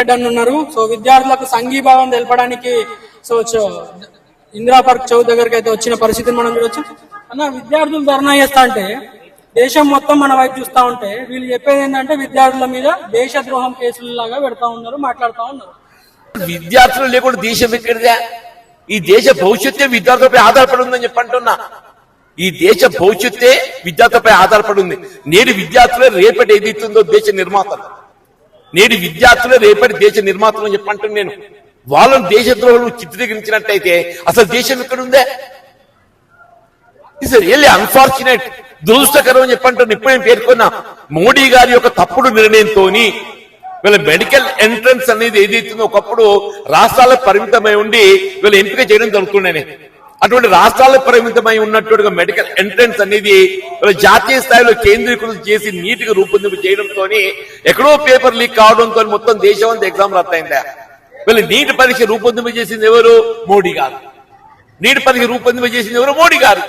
ఉన్నారు. సో విద్యార్థులకు సంఘీభావం తెలపడానికి ఇందిరా పార్క్ చౌక్ దగ్గరికి అయితే వచ్చిన పరిస్థితిని మనం చూడొచ్చు. అన్న, విద్యార్థులు ధర్నా చేస్తా అంటే దేశం మొత్తం మన వైపు చూస్తా ఉంటే వీళ్ళు చెప్పేది ఏంటంటే విద్యార్థుల మీద దేశద్రోహం కేసులు లాగా పెడతా ఉన్నారు, మాట్లాడుతూ ఉన్నారు. విద్యార్థులు లేకుండా దేశం ఎక్కడిదా? ఈ దేశ భవిష్యత్తే విద్యార్థులపై ఆధారపడి ఉందని చెప్పంటున్నా. ఈ దేశ భవిష్యత్తే విద్యార్థులపై ఆధారపడి ఉంది. నేడు విద్యార్థులే రేపటి ఏదైతుందో దేశ నిర్మాతలు. నేడు విద్యార్థులే రేపటి దేశ నిర్మాతలు అని చెప్పంటున్నాను నేను. వాళ్ళని దేశద్రోహులు చిత్రీకరించినట్టయితే అసలు దేశం ఎక్కడుందే? ఇట్స్ రియల్లీ అన్ఫార్చునేట్, దురదృష్టకరం అని చెప్పంటున్నాను. ఇప్పుడు నేను పేర్కొన్నా, మోడీ గారి యొక్క తప్పుడు నిర్ణయంతో వీళ్ళ మెడికల్ ఎంట్రన్స్ అనేది ఏదైతుందో ఒకప్పుడు రాష్ట్రాలకు పరిమితమై ఉండి వీళ్ళు ఎంపిక చేయడం జరుగుతుండేనే. అటువంటి రాష్ట్రాలకు పరిమితమై ఉన్నట్టుగా మెడికల్ ఎంట్రన్స్ అనేది జాతీయ స్థాయిలో కేంద్రీకృతం చేసి నీటిగా రూపొందింపు చేయడంతో ఎక్కడో పేపర్ లీక్ కావడంతో మొత్తం దేశం అంతా ఎగ్జామ్ రద్దయిందా? వీళ్ళు నీటి పరీక్ష రూపొందింపు చేసింది ఎవరు? మోడీ గారు. నీటి పరీక్ష రూపొందింపు చేసింది ఎవరు? మోడీ గారు.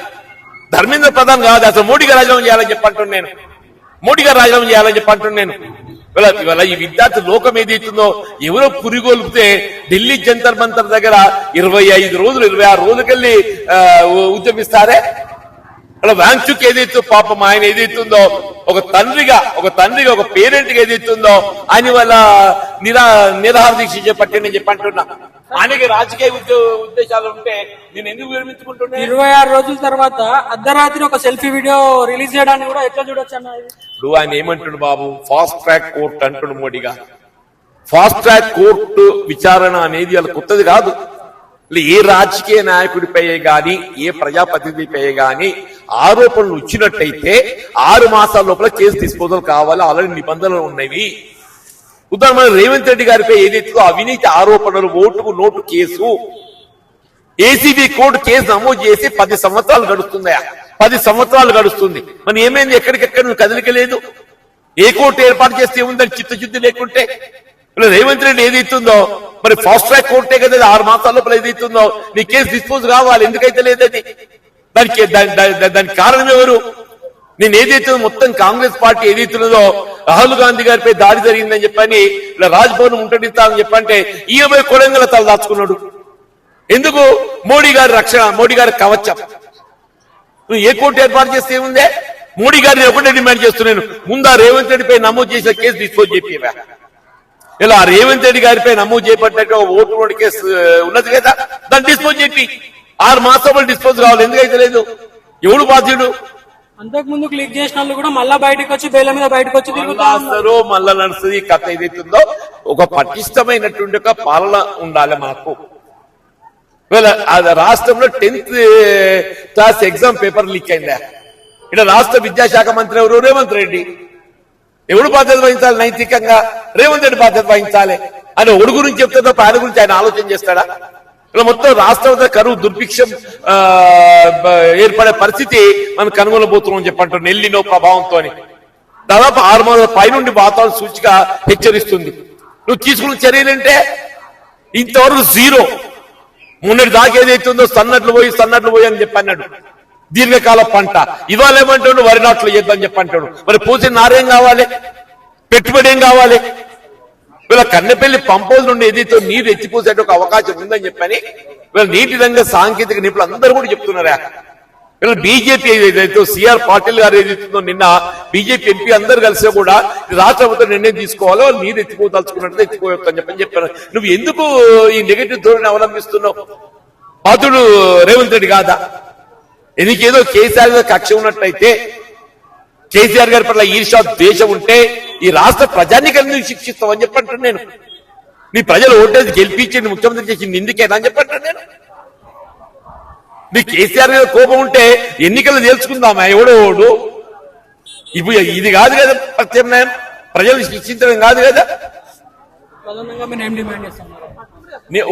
ధర్మేంద్ర ప్రధాన్ కాదు, అసలు మోడీ గారు రాజీనామా చేయాలని చెప్పంటున్నాను నేను. మోడీ గారు రాజీనామా చేయాలని చెప్పంటున్నాను నేను. ఇవాళ ఈ విద్యార్థి లోకం ఏదైతుందో ఎవరో పురిగొల్పితే ఢిల్లీ జంతర్ మంతర్ దగ్గర 25 రోజులు 26 రోజులకెళ్ళి ఉద్యమిస్తారే. అలా వాంగ్చుక్ ఏదైతే పాపం ఆయన ఏదైతుందో ఒక తండ్రిగా ఒక పేరెంట్ గా ఏదైతుందో ఆయన వాళ్ళ నిరాహార దీక్ష చేపట్టి నేను చెప్పంటున్నా. ఆయనకి రాజకీయ ఉద్దేశాలు ఉంటే నేను ఎందుకు విరమించుకుంటున్నా? 26 రోజుల తర్వాత అర్ధరాత్రి ఒక సెల్ఫీ వీడియో రిలీజ్ చేయడానికి కూడా ఎట్లా చూడొచ్చు అన్న? ఇప్పుడు ఆయన ఏమంటుడు బాబు, ఫాస్ట్ ట్రాక్ కోర్టు అంటుడు మోడీగా. ఫాస్ట్ ట్రాక్ కోర్టు విచారణ అనేది వాళ్ళ కొత్తది కాదు. ఏ రాజకీయ నాయకుడిపై గాని ఏ ప్రజాప్రతినిధిపై గాని ఆరోపణలు వచ్చినట్టయితే 6 మాసాల లోపల కేసు డిస్పోజల్ కావాలి. ఆల్రెడీ నిబంధనలు ఉన్నవి. ఉదాహరణ రేవంత్ రెడ్డి గారిపై ఏదైతే అవినీతి ఆరోపణలు, ఓటుకు note case ACB court case నమోదు చేసి 10 సంవత్సరాలు గడుస్తుందా? 10 సంవత్సరాలు గడుస్తుంది. మరి ఏమైంది? ఎక్కడికెక్కడ నువ్వు కదలికలేదు. ఏ కోర్టు ఏర్పాటు చేస్తే ఉందని చిత్తశుద్ధి లేకుంటే రేవంత్ రెడ్డి ఏదైతుందో మరి ఫాస్ట్ ట్రాక్ కోర్టే కదా 6 మాసాల లోపల ఏదైతుందో నీ కేసు డిస్పోజ్ కావాలి. ఎందుకైతే లేదని దానికి కారణం ఎవరు? నేను ఏదైతే మొత్తం కాంగ్రెస్ పార్టీ ఏదైతున్నదో రాహుల్ గాంధీ గారిపై దాడి జరిగిందని చెప్పని ఇలా రాజ్భవన్ ముట్టడిస్తామని చెప్పంటే ఈయనపై కొడంగల తల దాచుకున్నాడు. ఎందుకు? మోడీ గారి రక్షణ, మోడీ గారి కవచం. నువ్వు ఏ కోర్టు ఏర్పాటు చేస్తే ఏముందే? మోడీ గారిని ఒకటే డిమాండ్ చేస్తున్నాను, ముందు రేవంత్ రెడ్డిపై నమోదు చేసిన కేసు డిస్పోజ్ చెప్పేవా? ఇలా రేవంత్ రెడ్డి గారిపై నమోదు చేయబడ్డ ఓటు నోటు కేసు ఉన్నది కదా, దాన్ని డిస్పోజ్ చెప్పి 6 మాసాలు డిస్పోజ్ కావాలి. ఎందుకైతే లేదు? ఎవడు బాధ్యుడు? అంతకుముందు క్లిక్ చేసిన వాళ్ళు కూడా మళ్ళా బయటకు వచ్చి బెయిల్ మీద బయటకు వచ్చి తిరుగుతారు. మళ్ళా నడుస్తుంది కథ ఏదైతుందో. ఒక పటిష్టమైనటువంటి ఒక పాలన ఉండాలి మనకు. రాష్ట్రంలో 10th class exam paper leak అయిందా? ఇక్కడ రాష్ట్ర విద్యాశాఖ మంత్రి ఎవరు? రేవంత్ రెడ్డి. ఎవడు బాధ్యత వహించాలి? నైతికంగా రేవంత్ రెడ్డి బాధ్యత వహించాలి. ఆయన ఒడు గురించి చెప్తే తప్ప ఆయన గురించి ఆయన ఆలోచన చేస్తాడా? ఇలా మొత్తం రాష్ట్రంలో కరువు దుర్భిక్షం ఏర్పడే పరిస్థితి మనం కనుగొనబోతున్నాం చెప్పంటారు. నెల్లినో ప్రభావంతో దాదాపు 6 మాసాల పైనుండి వాతావరణ సూచిక హెచ్చరిస్తుంది. నువ్వు తీసుకున్న చర్యలంటే ఇంతవరకు 0. మొన్నటి దాకా ఏదైతుందో సన్నట్లు పోయి అని చెప్పన్నాడు. దీర్ఘకాల పంట ఇవాళ ఏమంటాడు? వరి నాట్లు చేద్దాం చెప్పంటాడు. మరి పోసిన నారేం కావాలి? పెట్టుబడి ఏం కావాలి? వీళ్ళ కన్నెపల్లి పంపోజ్ నుండి ఏదైతే నీరు ఎత్తిపోసే ఒక అవకాశం ఉందని చెప్పని వీళ్ళ నీటి రంగ సాంకేతిక నిపుణులు అందరూ కూడా చెప్తున్నారా. వీళ్ళ బీజేపీ ఏదైతే సిఆర్ పాటిల్ గారు ఏదైతుందో నిన్న బీజేపీ ఎంపీ అందరు కలిసి కూడా రాష్ట్ర ప్రభుత్వం నిర్ణయం తీసుకోవాలో నీరు ఎత్తిపోదలుచుకున్నట్టు ఎత్తిపోయొచ్చు అని చెప్పారు. నువ్వు ఎందుకు ఈ నెగటివ్ ధోరణి అవలంబిస్తున్నావు? బాధుడు రేవంత్ రెడ్డి కాదా? ఎందుకేదో కేసీఆర్ గారి కక్ష ఉన్నట్టయితే, కేసీఆర్ గారి పట్ల ఈర్షా ద్వేషం ఉంటే ఈ రాష్ట్ర ప్రజానికల్ని శిక్షిస్తామని చెప్పంటాను నేను. నీ ప్రజలు ఓటేసి గెలిపించి ముఖ్యమంత్రి చేసింది ఇందుకేనా అని చెప్పంటాను నేను. నీ కేసీఆర్ గారి కోపం ఉంటే ఎన్నికలు తేల్చుకుందామా? ఎవడోడు ఇప్పుడు ఇది కాదు కదా ప్రత్యామ్నాయం. ప్రజలు శిక్షించడం కాదు కదా.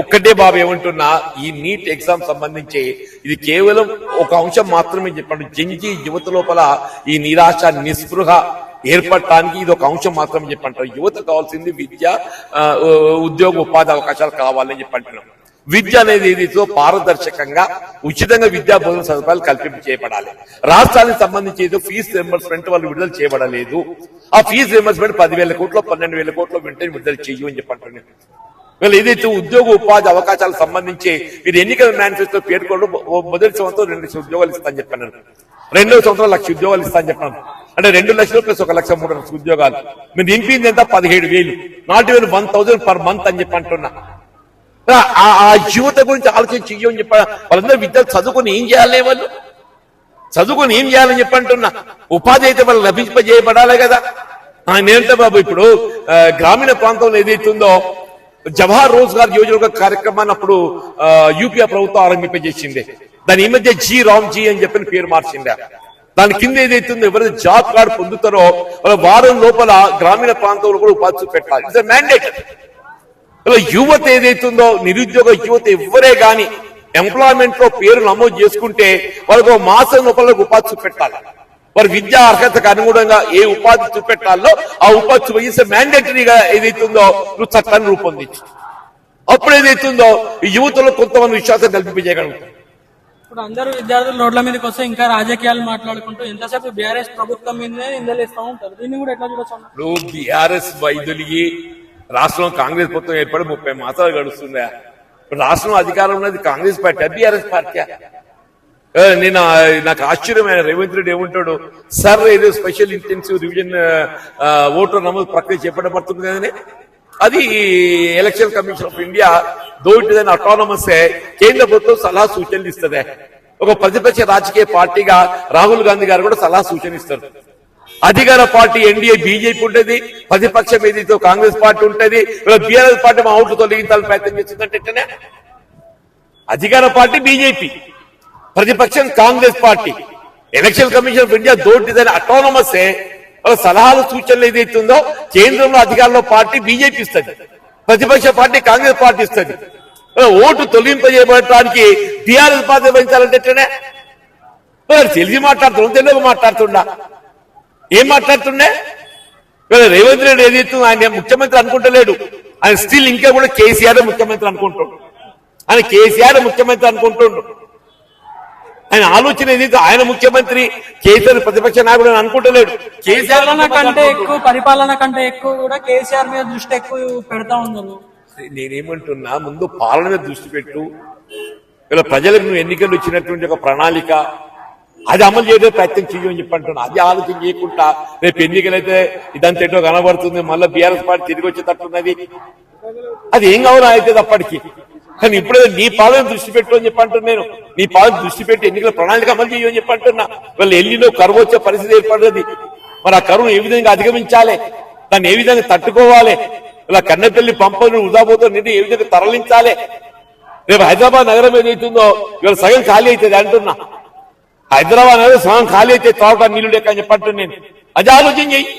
ఒక్కటే బాబు ఏమంటున్నా, ఈ నీట్ ఎగ్జామ్ సంబంధించి ఇది కేవలం ఒక అంశం మాత్రమే చెప్పండి. జంజీ యువత లోపల ఈ నిరాశ నిస్పృహ ఏర్పడటానికి ఇది ఒక అంశం మాత్రమే చెప్పంటారు. యువత కావాల్సింది విద్య, ఉద్యోగ ఉపాధి అవకాశాలు కావాలని చెప్పంటున్నాం. విద్య అనేది ఏదైతే పారదర్శకంగా ఉచితంగా విద్యా బోధన సదుపాయాలు కల్పింపు చేయబడాలి. రాష్ట్రానికి సంబంధించి ఏదో ఫీజు రింబర్స్మెంట్ వాళ్ళు విడుదల చేయబడలేదు. ఆ ఫీజు రింబర్స్మెంట్ 10,000 కోట్లు 12,000 కోట్లు వెంటనే విడుదల చెయ్యి అని చెప్పంటున్నాను. వీళ్ళు ఏదైతే ఉద్యోగ ఉపాధి అవకాశాలకు సంబంధించి మీరు ఎన్నికల మేనిఫెస్టో పేర్కొనడం మొదటి సంవత్సరం 2 లక్షల ఉద్యోగాలు ఇస్తా అని చెప్పాను. 2వ సంవత్సరం 1,00,000 ఉద్యోగాలు ఇస్తా అని చెప్పాను. అంటే 2 లక్షలు ప్లస్ 1,03,000 ఉద్యోగాలు. మీరు నింపింది ఎంత 17,000, నాట్ ఈవెన్ 1,000 పర్ మంత్ అని చెప్పి అంటున్నా. ఆ యువత గురించి ఆలోచన చెయ్యని చెప్ప వాళ్ళందరూ విద్యార్థులు చదువుకుని ఏం చేయాలి, వాళ్ళు చదువుకుని ఏం చేయాలని చెప్పి అంటున్నా. ఉపాధి అయితే వాళ్ళు లభింపజేయబడాలి కదా. నేనంటే బాబు ఇప్పుడు గ్రామీణ ప్రాంతంలో ఏదైతుందో జవహర్ రోజ్గార్ యోజన కార్యక్రమాన్ని అప్పుడు యూపీఏ ప్రభుత్వం ఆరంభింపజేసింది. దాని ఈ మధ్య జీ రామ్జీ అని చెప్పిన పేరు మార్చింది. దాని కింద ఏదైతుందో ఎవరైతే జాబ్ కార్డు పొందుతారో వాళ్ళ వారం లోపల గ్రామీణ ప్రాంతంలో కూడా ఉపాధి చూపెట్టాలి. It's mandate. యువత ఏదైతుందో నిరుద్యోగ యువత ఎవరే గాని ఎంప్లాయ్మెంట్ లో పేరు నమోదు చేసుకుంటే వాళ్ళకు మాసం లోపల ఉపాధి చూపెట్టాలి. వారి విద్యా అర్హతకు అనుగుణంగా ఏ ఉపాధి చూపెట్టాలో ఆ ఉపాధి చూపించే మ్యాండేటరీగా ఏదైతుందో నువ్వు చట్టాన్ని రూపొందించు. అప్పుడు ఏదైతుందో ఈ యువతలో కొంతమంది విశ్వాసం కల్పించగలుగుతాం. ఇప్పుడు అందరూ విద్యార్థులు రోడ్ల మీదకి వస్తే ఇంకా రాజకీయాలు మాట్లాడుకుంటూ ఎంతసేపు బీఆర్ఎస్ ప్రభుత్వం మీదనే నిందలేస్తూ ఉంటారు. దీన్ని కూడా ఎట్లా చూడొచ్చు? ఇప్పుడు బీఆర్ఎస్ వైద్యులకి రాష్ట్రంలో కాంగ్రెస్ ప్రభుత్వం ఏర్పడి 30 మాసాలు గడుస్తుందా? రాష్ట్రం అధికారం ఉన్నది కాంగ్రెస్ పార్టీ, బీఆర్ఎస్ పార్టీ. నేను నాకు ఆశ్చర్యమైన రేవంత్ రెడ్డి ఏమంటాడు, సార్ ఏదో స్పెషల్ ఇంటెన్సివ్ రివిజన్ ఓటర్ నమోదు ప్రక్రియ చేపట్టబడుతుంది కదనే. అది ఎలక్షన్ కమిషన్ ఆఫ్ ఇండియా దోటిదని అటానమస్ కేంద్ర ప్రభుత్వం సలహా సూచనలు ఇస్తుంది. ఒక ప్రతిపక్ష రాజకీయ పార్టీగా రాహుల్ గాంధీ గారు కూడా సలహా సూచన ఇస్తారు. అధికార పార్టీ ఎన్డీఏ బీజేపీ ఉంటుంది, ప్రతిపక్షం ఏదైతే కాంగ్రెస్ పార్టీ ఉంటుంది. బీఆర్ఎస్ పార్టీ మా ఓట్లు తొలగించాలని ప్రయత్నం చేస్తుందంటే అధికార పార్టీ బీజేపీ, ప్రతిపక్షం Congress party. Election commission of India దోటిదని అటానమస్ వాళ్ళ సలహాలు సూచనలు ఏదైతుందో కేంద్రంలో అధికారంలో పార్టీ బీజేపీ ఇస్తుంది, ప్రతిపక్ష పార్టీ కాంగ్రెస్ పార్టీ ఇస్తుంది. ఓటు తొలగింపజేయబడటానికి టీఆర్ఎస్ పార్టీ వహించాలంటే తెలిసి మాట్లాడుతున్నాం, తెలుగు మాట్లాడుతుండా, ఏం మాట్లాడుతుండే? రేవంత్ రెడ్డి ఏదైతే ఆయన ముఖ్యమంత్రి అనుకుంటలేడు, ఆయన స్టిల్ ఇంకా కూడా కేసీఆర్ ముఖ్యమంత్రి అనుకుంటుండు. ఆయన కేసీఆర్ ముఖ్యమంత్రి అనుకుంటుండు. ఆయన ఆలోచన ఏదైతే ఆయన ముఖ్యమంత్రి, కేసీఆర్ ప్రతిపక్ష నాయకుడు అని అనుకుంటలేడు. కేసీఆర్ కంటే ఎక్కువ పరిపాలన కంటే ఎక్కువ కూడా కేసీఆర్ మీద దృష్టి ఎక్కువ పెడతా ఉన్నారు. నేనేమంటున్నా, ముందు పాలన మీద దృష్టి పెట్టు. ఇలా ప్రజలకు నువ్వు ఎన్నికలు ఇచ్చినటువంటి ఒక ప్రణాళిక అది అమలు చేయడం ప్రయత్నం చేయమని చెప్పి అంటున్నా. అది ఆలోచన చేయకుండా రేపు ఎన్నికలైతే ఇదంతా ఎటో కనబడుతుంది, మళ్ళీ బీఆర్ఎస్ పార్టీ తిరిగి వచ్చేటట్టున్నది. అది ఏం కావాలో అవుతుంది అప్పటికి. కానీ ఇప్పుడే నీ పాలన దృష్టి పెట్టు అని చెప్పి అంటున్నా. నేను నీ పాలన దృష్టి పెట్టి ఎన్నికల ప్రణాళిక అమలు చేయమని చెప్పి అంటున్నా. వాళ్ళు ఎల్లిలో కరువు వచ్చే పరిస్థితి ఏర్పడుతుంది. మరి ఆ కరువును ఏ విధంగా అధిగమించాలి, దాన్ని ఏ విధంగా తట్టుకోవాలి, ఇలా కన్నెపల్లి పంపను వృధాపోతో నిధి ఏ విధంగా తరలించాలి. రేపు హైదరాబాద్ నగరం ఏదైతుందో ఇవాళ సగం ఖాళీ అవుతుంది అంటున్నా. హైదరాబాద్ నగరం సగం ఖాళీ అయితే త్రాగడానికి నీళ్లు లేక అని చెప్పంటున్నాను నేను. అది ఆలోచన చెయ్యి.